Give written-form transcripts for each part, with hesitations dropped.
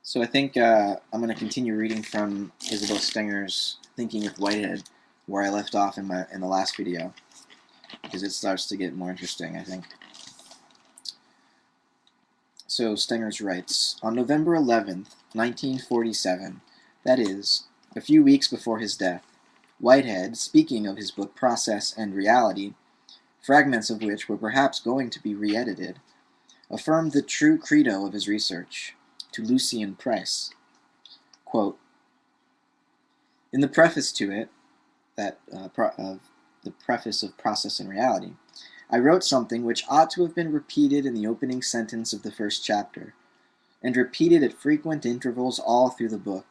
So I think I'm going to continue reading from Isabelle Stengers' Thinking with Whitehead, where I left off in the last video, because it starts to get more interesting, I think. So Stengers writes, on November 11th, 1947, that is, a few weeks before his death, Whitehead, speaking of his book Process and Reality, fragments of which were perhaps going to be re-edited, affirmed the true credo of his research to Lucian Price. Quote, in the preface to it, the preface of Process and Reality, I wrote something which ought to have been repeated in the opening sentence of the first chapter, and repeated at frequent intervals all through the book,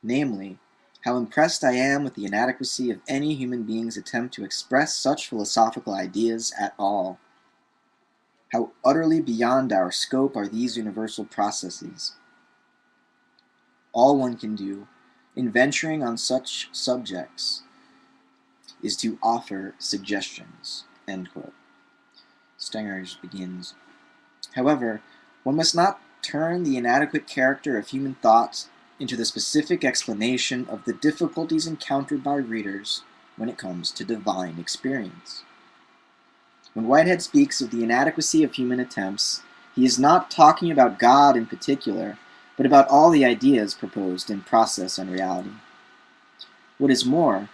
namely, how impressed I am with the inadequacy of any human being's attempt to express such philosophical ideas at all. How utterly beyond our scope are these universal processes. All one can do, in venturing on such subjects, is to offer suggestions. End quote. Stengers begins, however, one must not turn the inadequate character of human thought into the specific explanation of the difficulties encountered by readers when it comes to divine experience. When Whitehead speaks of the inadequacy of human attempts, he is not talking about God in particular, but about all the ideas proposed in Process and Reality. What is more,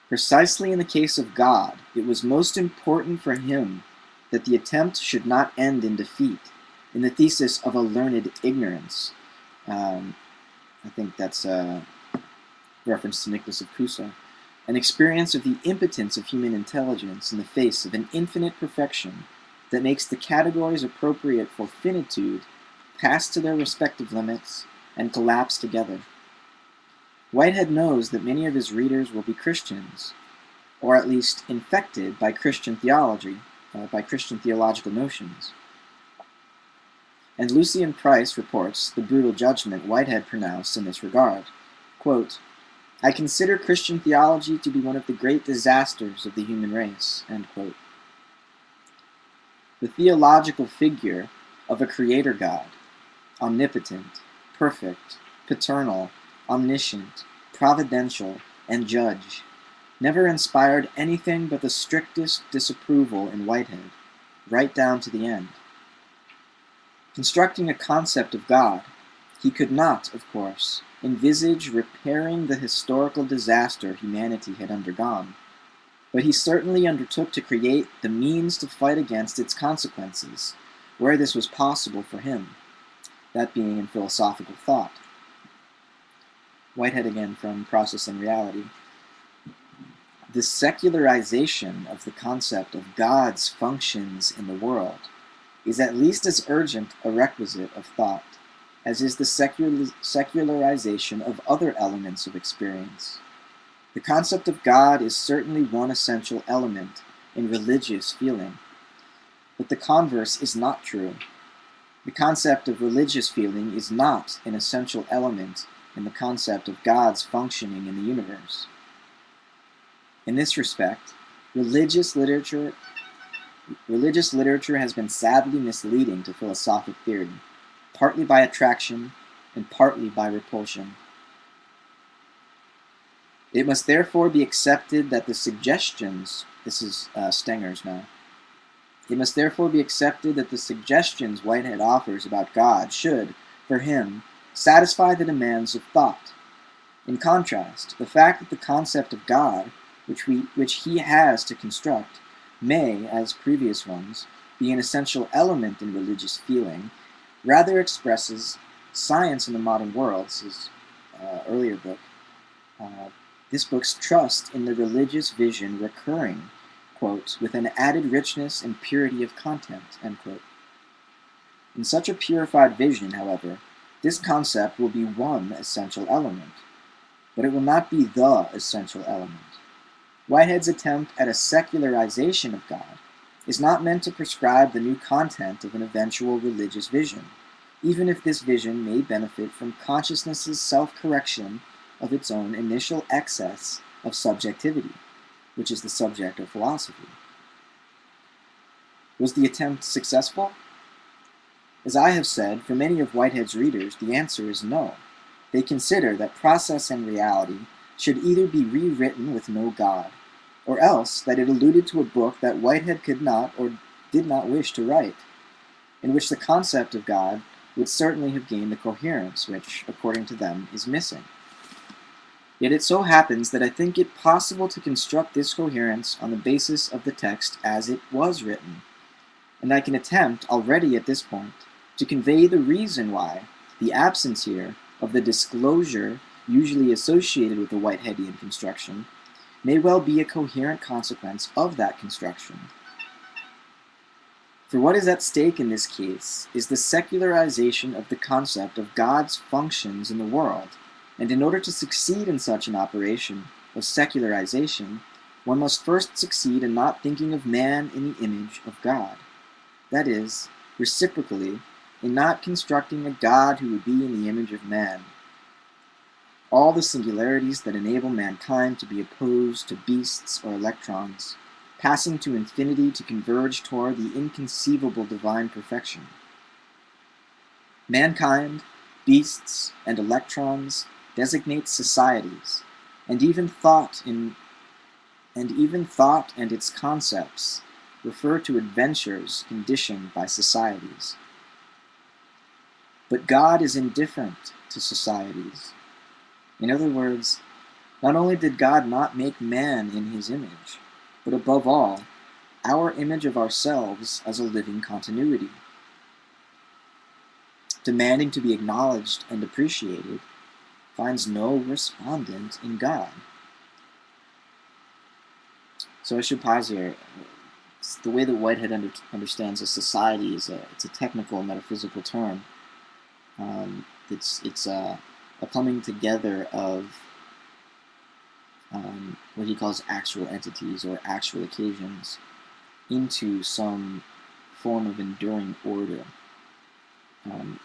precisely in the case of God, it was most important for him that the attempt should not end in defeat, in the thesis of a learned ignorance. I think that's a reference to Nicholas of Cusa. An experience of the impotence of human intelligence in the face of an infinite perfection that makes the categories appropriate for finitude pass to their respective limits and collapse together. Whitehead knows that many of his readers will be Christians, or at least infected by Christian theology, by Christian theological notions. And Lucian Price reports the brutal judgment Whitehead pronounced in this regard. Quote, I consider Christian theology to be one of the great disasters of the human race. End quote. The theological figure of a creator God, omnipotent, perfect, paternal, omniscient, providential, and judge, never inspired anything but the strictest disapproval in Whitehead, right down to the end. Constructing a concept of God, he could not, of course, envisage repairing the historical disaster humanity had undergone, but he certainly undertook to create the means to fight against its consequences, where this was possible for him, that being in philosophical thought. Whitehead again from Process and Reality. The secularization of the concept of God's functions in the world is at least as urgent a requisite of thought as is the secularization of other elements of experience. The concept of God is certainly one essential element in religious feeling, but the converse is not true. The concept of religious feeling is not an essential element in the concept of God's functioning in the universe. In this respect, religious literature has been sadly misleading to philosophic theory, partly by attraction and partly by repulsion. It must therefore be accepted that the suggestions, this is Stengers now, it must therefore be accepted that the suggestions Whitehead offers about God should, for him, satisfy the demands of thought. In contrast, the fact that the concept of God, which he has to construct, may, as previous ones, be an essential element in religious feeling, rather expresses Science in the Modern World, this is earlier book, this book's trust in the religious vision recurring, quote, with an added richness and purity of content, end quote. In such a purified vision, however, this concept will be one essential element, but it will not be the essential element. Whitehead's attempt at a secularization of God is not meant to prescribe the new content of an eventual religious vision, even if this vision may benefit from consciousness's self-correction of its own initial excess of subjectivity, which is the subject of philosophy. Was the attempt successful? As I have said, for many of Whitehead's readers, the answer is no. They consider that process and reality should either be rewritten with no God, or else that it alluded to a book that Whitehead could not or did not wish to write, in which the concept of God would certainly have gained the coherence which, according to them, is missing. Yet it so happens that I think it possible to construct this coherence on the basis of the text as it was written, and I can attempt, already at this point, to convey the reason why the absence here of the disclosure usually associated with the Whiteheadian construction may well be a coherent consequence of that construction. For what is at stake in this case is the secularization of the concept of God's functions in the world, and in order to succeed in such an operation of secularization, one must first succeed in not thinking of man in the image of God. That is, reciprocally, in not constructing a God who would be in the image of man. All the singularities that enable mankind to be opposed to beasts or electrons, passing to infinity to converge toward the inconceivable divine perfection. Mankind, beasts, and electrons designate societies, and even thought and its concepts refer to adventures conditioned by societies. But God is indifferent to societies. In other words, not only did God not make man in his image, but above all, our image of ourselves as a living continuity, demanding to be acknowledged and appreciated, finds no respondent in God. So I should pause here. The way that Whitehead understands a society is it's a technical metaphysical term. It's a coming together of what he calls actual entities or actual occasions into some form of enduring order.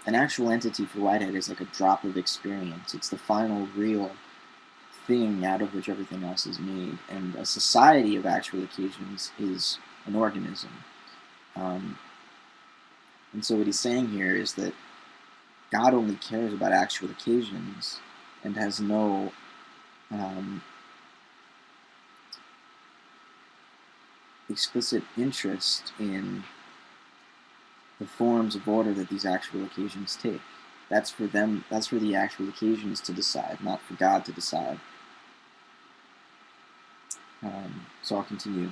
An actual entity for Whitehead is like a drop of experience. It's the final real thing out of which everything else is made. And a society of actual occasions is an organism. And so what he's saying here is that God only cares about actual occasions and has no explicit interest in the forms of order that these actual occasions take. That's for them, that's for the actual occasions to decide, not for God to decide. So I'll continue.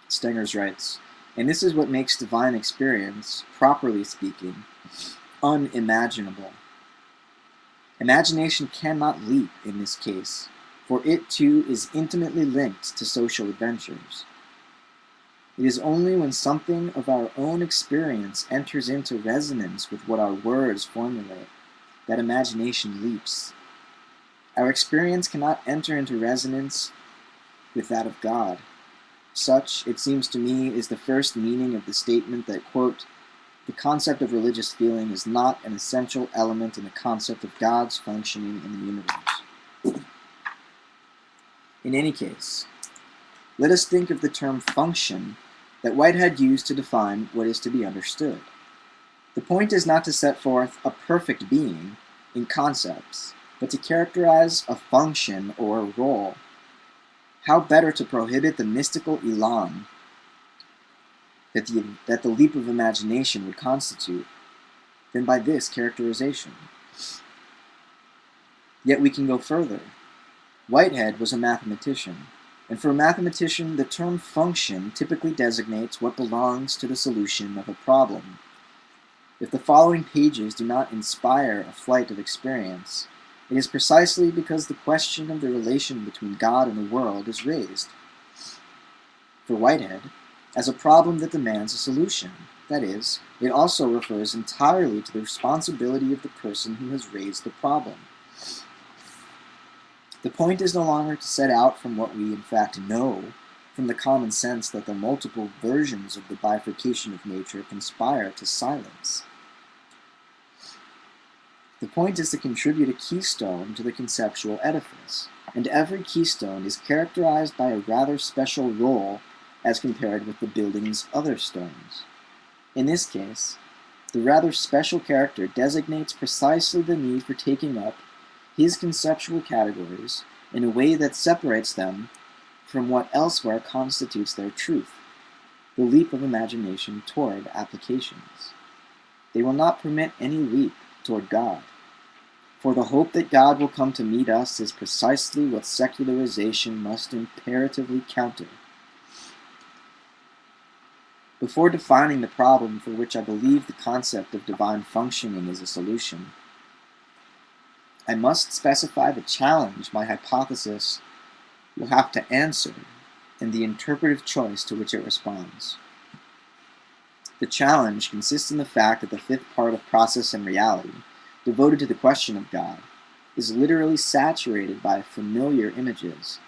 Stengers writes, and this is what makes divine experience, properly speaking, unimaginable. Imagination cannot leap in this case, for it too is intimately linked to social adventures. It is only when something of our own experience enters into resonance with what our words formulate that imagination leaps. Our experience cannot enter into resonance with that of God. Such, it seems to me, is the first meaning of the statement that, quote, the concept of religious feeling is not an essential element in the concept of God's functioning in the universe. In any case, let us think of the term function that Whitehead used to define what is to be understood. The point is not to set forth a perfect being in concepts, but to characterize a function or a role. How better to prohibit the mystical elan that the leap of imagination would constitute than by this characterization? Yet we can go further. Whitehead was a mathematician, and for a mathematician, the term function typically designates what belongs to the solution of a problem. If the following pages do not inspire a flight of experience, it is precisely because the question of the relation between God and the world is raised. For Whitehead, as a problem that demands a solution, that is, it also refers entirely to the responsibility of the person who has raised the problem. The point is no longer to set out from what we in fact know, from the common sense that the multiple versions of the bifurcation of nature conspire to silence. The point is to contribute a keystone to the conceptual edifice, and every keystone is characterized by a rather special role as compared with the building's other stones. In this case, The rather special character designates precisely the need for taking up his conceptual categories in a way that separates them from what elsewhere constitutes their truth, the leap of imagination toward applications. They will not permit any leap toward God, for the hope that God will come to meet us is precisely what secularization must imperatively counter. Before defining the problem for which I believe the concept of divine functioning is a solution, I must specify the challenge my hypothesis will have to answer and the interpretive choice to which it responds. The challenge consists in the fact that the fifth part of Process and Reality, devoted to the question of God, is literally saturated by familiar images.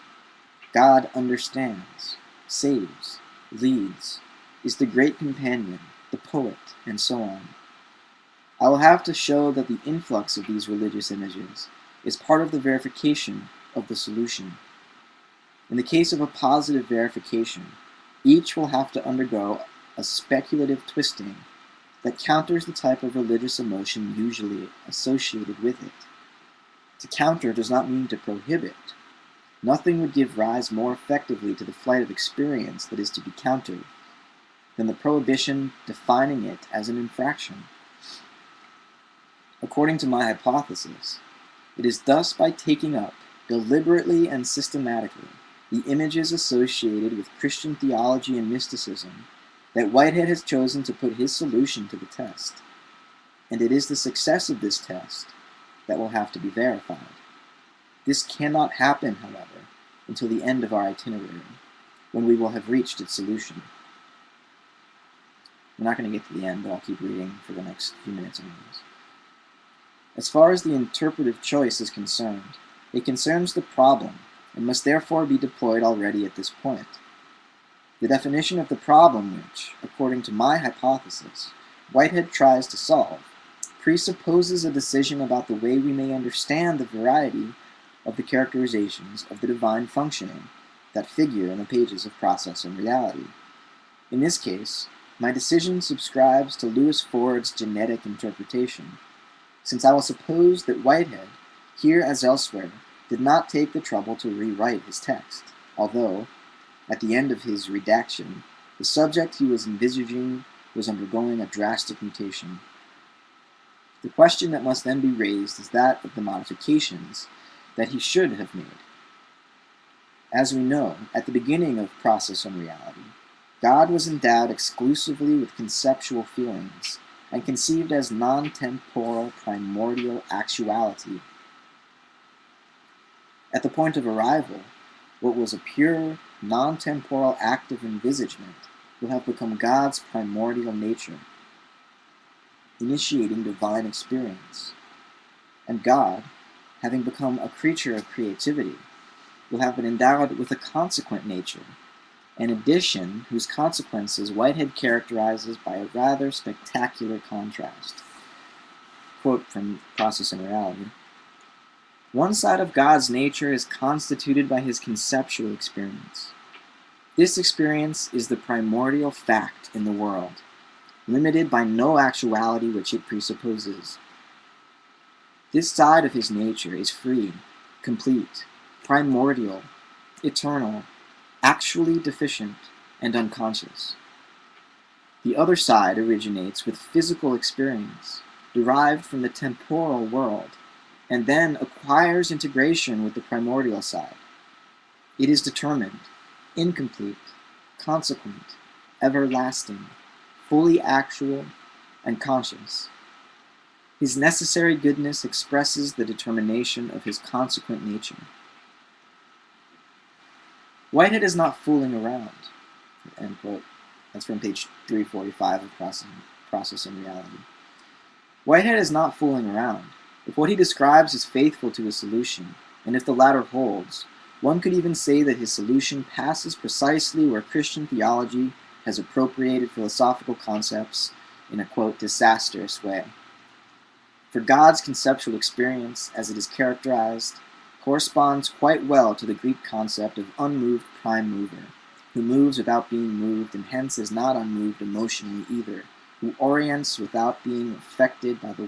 God understands, saves, leads, is the great companion, the poet, and so on. I will have to show that the influx of these religious images is part of the verification of the solution. In the case of a positive verification, each will have to undergo a speculative twisting that counters the type of religious emotion usually associated with it. To counter does not mean to prohibit. Nothing would give rise more effectively to the flight of experience that is to be countered than the prohibition defining it as an infraction. According to my hypothesis, it is thus by taking up, deliberately and systematically, the images associated with Christian theology and mysticism that Whitehead has chosen to put his solution to the test. And it is the success of this test that will have to be verified. This cannot happen, however, until the end of our itinerary, when we will have reached its solution. We're not going to get to the end, but I'll keep reading for the next few minutes anyways. As far as the interpretive choice is concerned, it concerns the problem and must therefore be deployed already at this point. The definition of the problem which, according to my hypothesis, Whitehead tries to solve, presupposes a decision about the way we may understand the variety of the characterizations of the divine functioning that figure in the pages of Process and Reality. In this case, my decision subscribes to Louis Ford's genetic interpretation, since I will suppose that Whitehead, here as elsewhere, did not take the trouble to rewrite his text, although, at the end of his redaction, the subject he was envisaging was undergoing a drastic mutation. The question that must then be raised is that of the modifications that he should have made. As we know, at the beginning of Process and Reality, God was endowed exclusively with conceptual feelings and conceived as non-temporal primordial actuality. At the point of arrival, what was a pure, non-temporal act of envisagement will have become God's primordial nature, initiating divine experience. And God, having become a creature of creativity, will have been endowed with a consequent nature, an addition whose consequences Whitehead characterizes by a rather spectacular contrast. Quote from Process and Reality. One side of God's nature is constituted by his conceptual experience. This experience is the primordial fact in the world, limited by no actuality which it presupposes. This side of his nature is free, complete, primordial, eternal, actually deficient, and unconscious. The other side originates with physical experience, derived from the temporal world, and then acquires integration with the primordial side. It is determined, incomplete, consequent, everlasting, fully actual, and conscious. His necessary goodness expresses the determination of his consequent nature. Whitehead is not fooling around. End quote. That's from page 345 of Process and Reality. Whitehead is not fooling around. If what he describes is faithful to his solution, and if the latter holds, one could even say that his solution passes precisely where Christian theology has appropriated philosophical concepts in a, quote, disastrous way. For God's conceptual experience, as it is characterized, corresponds quite well to the Greek concept of unmoved prime mover, who moves without being moved and hence is not unmoved emotionally either, who orients without being affected by the